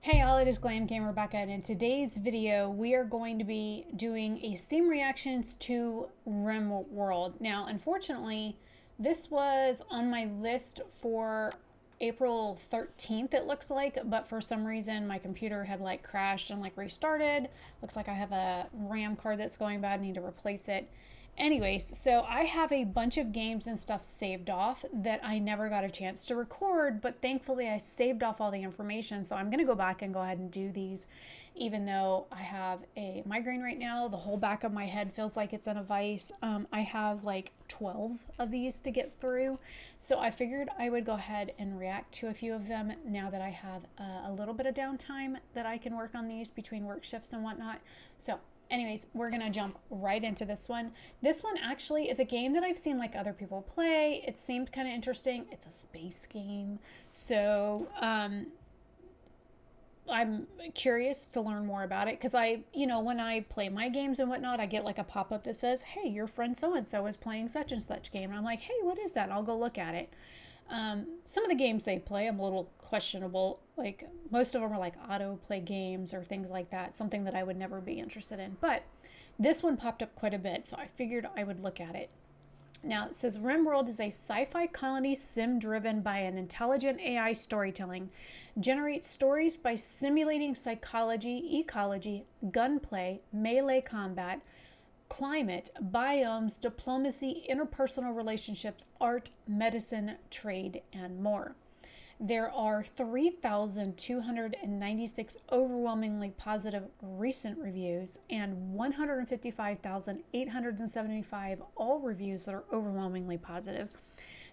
Hey all, it is Glam Gamer back and in today's video we are going to be doing a Steam reactions to RimWorld. Now unfortunately this was on my list for April 13th it looks like, but for some reason my computer had crashed and restarted. Looks like I have a RAM card that's going bad, I need to replace it. Anyways, so I have a bunch of games and stuff saved off that I never got a chance to record, but thankfully I saved off all the information. So I'm going to go back and go ahead and do these, even though I have a migraine right now. The whole back of my head feels like it's in a vice. I have 12 of these to get through. So I figured I would go ahead and react to a few of them now that I have a little bit of downtime that I can work on these between work shifts and whatnot. So anyways, we're gonna jump right into this one. This one actually is a game that I've seen other people play. It seemed kind of interesting. It's a space game, so I'm curious to learn more about it because when I play my games and whatnot, I get a pop-up that says, hey, your friend so-and-so is playing such and such game, and I'm like, hey, what is that? And I'll go look at it. Some of the games they play, I'm a little questionable. Most of them are auto play games or things like that, something that I would never be interested in. But this one popped up quite a bit, so I figured I would look at it. Now, it says RimWorld is a sci-fi colony sim driven by an intelligent AI storytelling. Generates stories by simulating psychology, ecology, gunplay, melee combat, climate, biomes, diplomacy, interpersonal relationships, art, medicine, trade, and more. There are 3,296 overwhelmingly positive recent reviews and 155,875 all reviews that are overwhelmingly positive.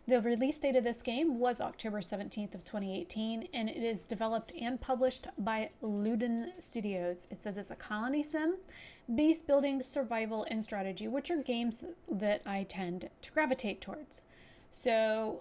The release date of this game was October 17th of 2018, and it is developed and published by Ludeon Studios. It says it's a colony sim, base building, survival, and strategy, which are games that I tend to gravitate towards. So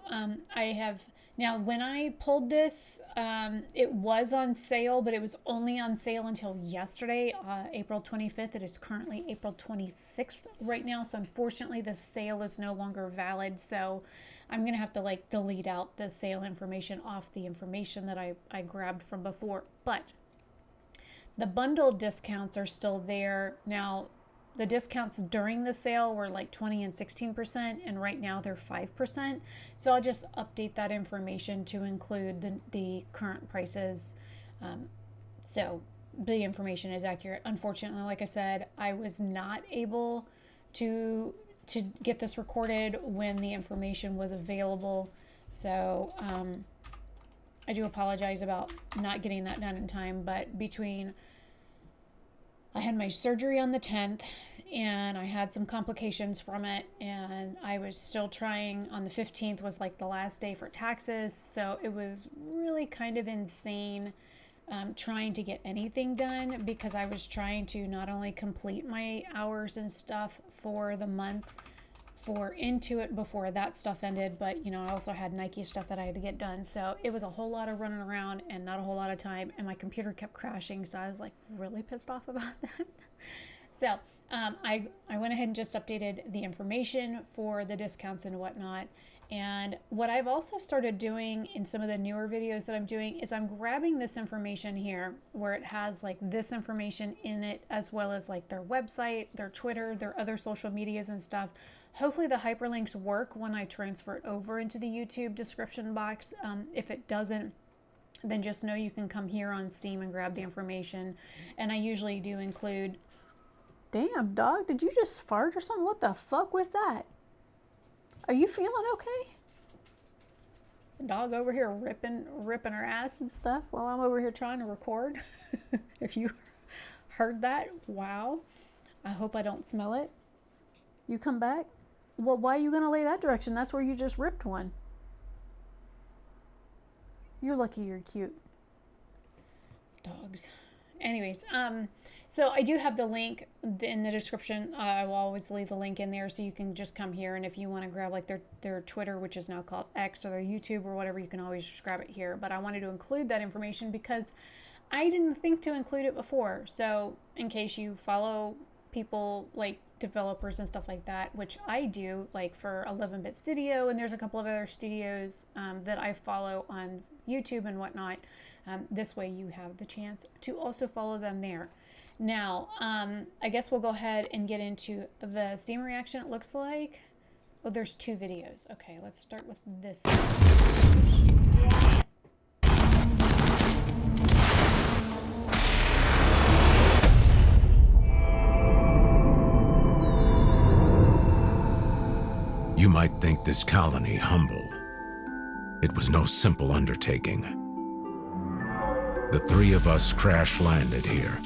I have now, when I pulled this, it was on sale, but it was only on sale until yesterday, April 25th. It is currently April 26th right now. So unfortunately, the sale is no longer valid. So I'm going to have to delete out the sale information off the information that I grabbed from before. But the bundle discounts are still there. Now, the discounts during the sale were 20 and 16%, and right now they're 5%. So I'll just update that information to include the current prices. So the information is accurate. Unfortunately, like I said, I was not able to get this recorded when the information was available. So I do apologize about not getting that done in time, but I had my surgery on the 10th and I had some complications from it, and I was still trying. On the 15th was the last day for taxes, so it was really kind of insane trying to get anything done because I was trying to not only complete my hours and stuff for the month for Intuit before that stuff ended, but I also had Nike stuff that I had to get done. So it was a whole lot of running around and not a whole lot of time, and my computer kept crashing, so I was really pissed off about that. So I went ahead and just updated the information for the discounts and whatnot. And what I've also started doing in some of the newer videos that I'm doing is I'm grabbing this information here where it has this information in it, as well as their website, their Twitter, their other social medias and stuff. Hopefully the hyperlinks work when I transfer it over into the YouTube description box. If it doesn't, then just know you can come here on Steam and grab the information. And I usually do include... Damn, dog, did you just fart or something? What the fuck was that? Are you feeling okay? The dog over here ripping her ass and stuff while I'm over here trying to record. If you heard that, wow. I hope I don't smell it. You come back? Well, why are you going to lay that direction? That's where you just ripped one. You're lucky you're cute. Dogs. Anyways, so I do have the link in the description. I will always leave the link in there so you can just come here, and if you want to grab their Twitter, which is now called X, or their YouTube or whatever, you can always just grab it here. But I wanted to include that information because I didn't think to include it before. So in case you follow people developers and stuff like that, which I do, for 11-Bit Studio, and there's a couple of other studios that I follow on YouTube and whatnot. This way you have the chance to also follow them there. Now, I guess we'll go ahead and get into the Steam reaction. It looks like, oh, there's 2 videos. Okay, let's start with this. You might think this colony humble. It was no simple undertaking. The 3 of us crash-landed here.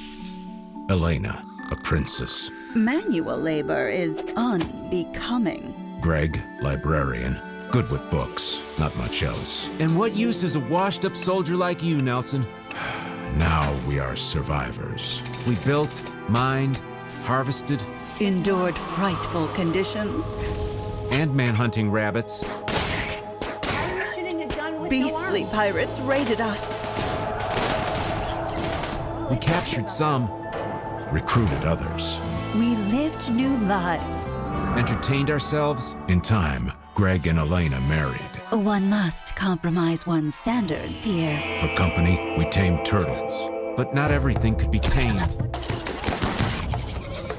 Elena, a princess. Manual labor is unbecoming. Greg, librarian, good with books, not much else. And what use is a washed-up soldier like you, Nelson? Now we are survivors. We built, mined, harvested, Endured frightful conditions. and manhunting rabbits. Why are you shooting a gun with Beastly no arms? pirates raided us. We captured some, Recruited others. We lived new lives. entertained ourselves. In time, Greg and Elena married. One must compromise one's standards here. For company, we tamed turtles. But not everything could be tamed.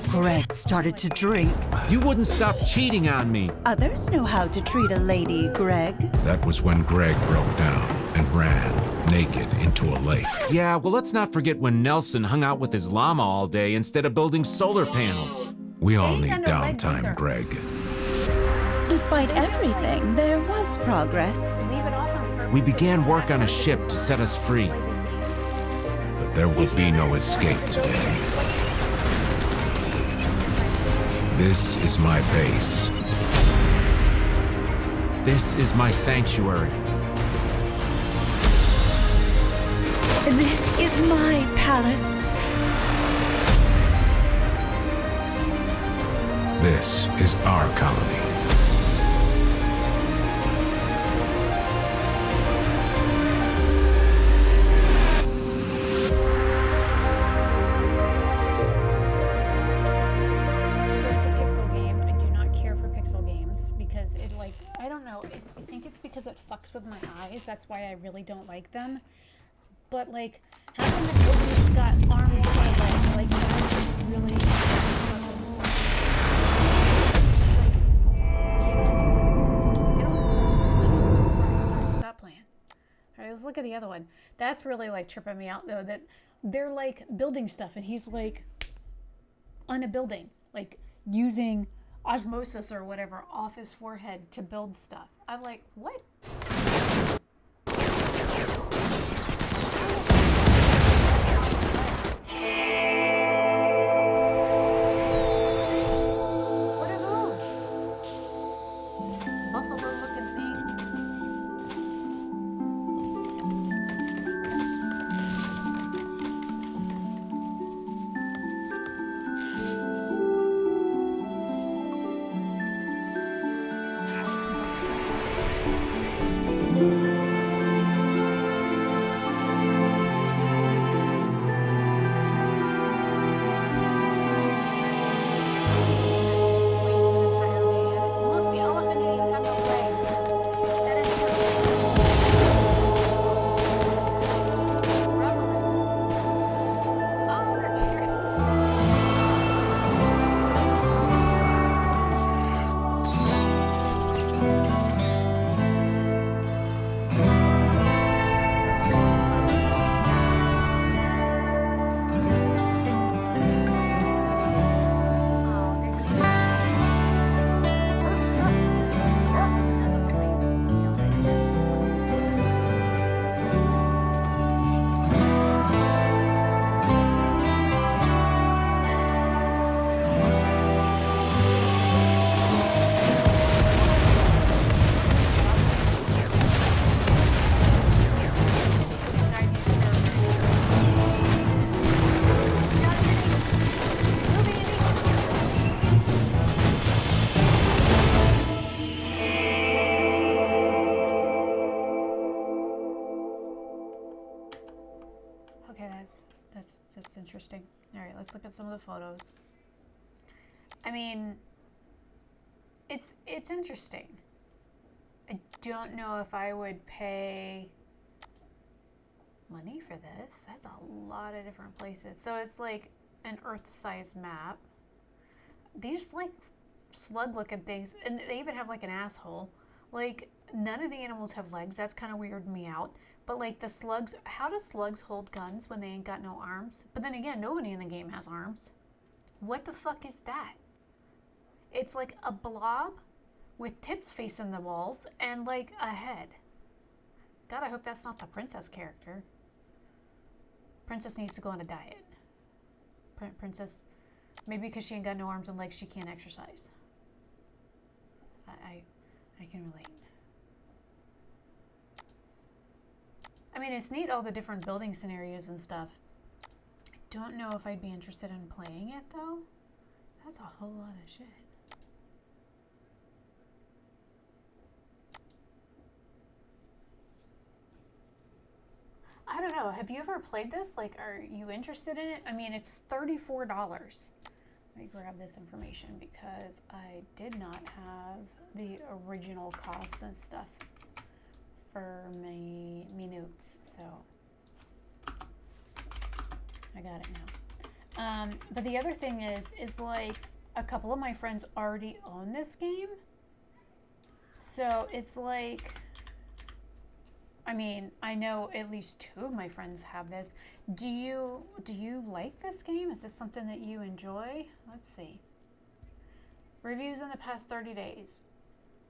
Greg started to drink. You wouldn't stop cheating on me. Others know how to treat a lady, Greg. That was when Greg broke down and ran, naked, into a lake. Yeah, well, let's not forget when Nelson hung out with his llama all day instead of building solar panels. We all Ain't need got no leg downtime, either. Greg. Despite everything, there was progress. Leave it off on purpose. We began work on a ship to set us free. But there will be no escape today. This is my base. This is my sanctuary. This is my palace. This is our colony. So it's a pixel game. I do not care for pixel games because it, like, I don't know. I think it's because it fucks with my eyes. That's why I really don't like them. But like, how come the nobody's got arms or legs? Like, that is really fucking. Like, get off the full screen. Jesus Christ. Alright, stop playing. Alright, let's look at the other one. That's really like tripping me out though, that they're like building stuff and he's like on a building, like using osmosis or whatever off his forehead to build stuff. I'm like, what? What are those? Buffalo looking things. Waste an entire day at it. Look, the elephant didn't even have no legs. That is oh, they're cute. Oh, they're cute. Okay, that's interesting. All right, let's look at some of the photos. I mean, it's interesting. I don't know if I would pay money for this. That's a lot of different places. So it's like an Earth-sized map. These like slug-looking things, and they even have like an asshole. Like, none of the animals have legs. That's kind of weirded me out. But like the slugs, how do slugs hold guns when they ain't got no arms? But then again, nobody in the game has arms. What the fuck is that? It's like a blob with tits facing the walls and like a head. God, I hope that's not the princess character. Princess needs to go on a diet. Princess, maybe because she ain't got no arms and legs, she can't exercise. I can relate. I mean, it's neat, all the different building scenarios and stuff. I don't know if I'd be interested in playing it, though. That's a whole lot of shit. I don't know. Have you ever played this? Like, are you interested in it? I mean, it's $34. Let me grab this information because I did not have the original cost and stuff for me notes, so I got it now. But the other thing is like a couple of my friends already own this game, so it's like, I mean, I know at least 2 of my friends have this. Do you like this game? Is this something that you enjoy? Let's see. Reviews in the past 30 days.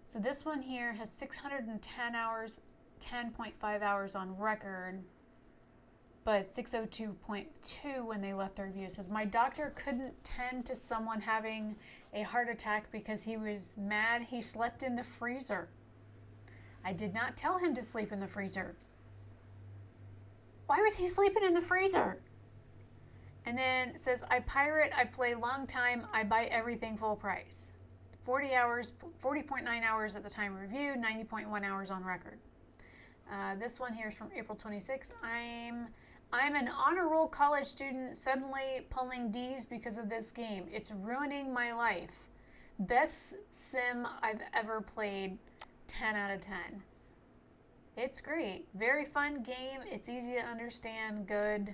So this one here has 610 hours, 10.5 hours on record, but 602.2 when they left the review. It says, my doctor couldn't tend to someone having a heart attack because he was mad he slept in the freezer. I did not tell him to sleep in the freezer. Why was he sleeping in the freezer? And then it says, I pirate, I play long time, I buy everything full price. 40 hours, 40.9 hours at the time of review, 90.1 hours on record. This one here is from April 26th. I'm an honor roll college student suddenly pulling D's because of this game. It's ruining my life. Best sim I've ever played, 10 out of 10. It's great. Very fun game. It's easy to understand. Good.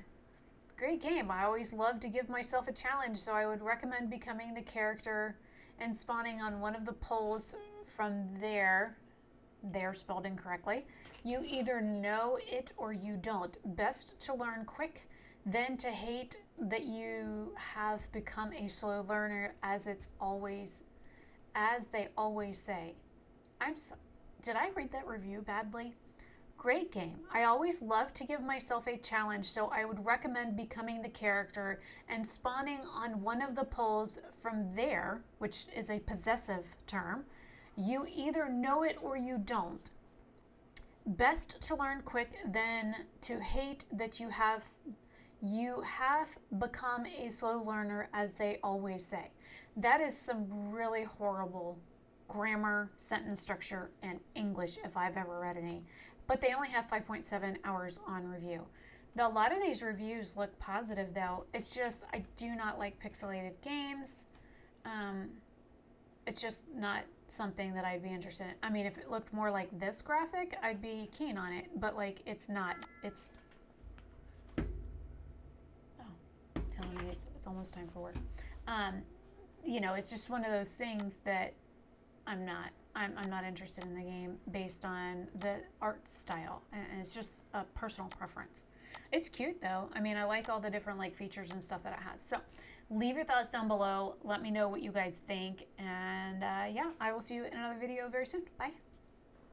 Great game. I always love to give myself a challenge, so I would recommend becoming the character and spawning on one of the poles from there. They're spelled incorrectly. You either know it or you don't. Best to learn quick, then to hate that you have become a slow learner, as they always say. Did I read that review badly? Great game. I always love to give myself a challenge, so I would recommend becoming the character and spawning on one of the poles from there, which is a possessive term. You either know it or you don't. Best to learn quick, then to hate that you have become a slow learner, as they always say. That is some really horrible grammar, sentence structure, and English if I've ever read any. But they only have 5.7 hours on review. Now, a lot of these reviews look positive, though. It's just, I do not like pixelated games. It's just not something that I'd be interested in. I mean, if it looked more like this graphic, I'd be keen on it. But, like, it's not. It's... Oh, telling me it's almost time for work. You know, it's just one of those things that I'm not interested in the game based on the art style, and it's just a personal preference. It's cute though. I mean, I like all the different like features and stuff that it has. So leave your thoughts down below. Let me know what you guys think, and yeah, I will see you in another video very soon. Bye.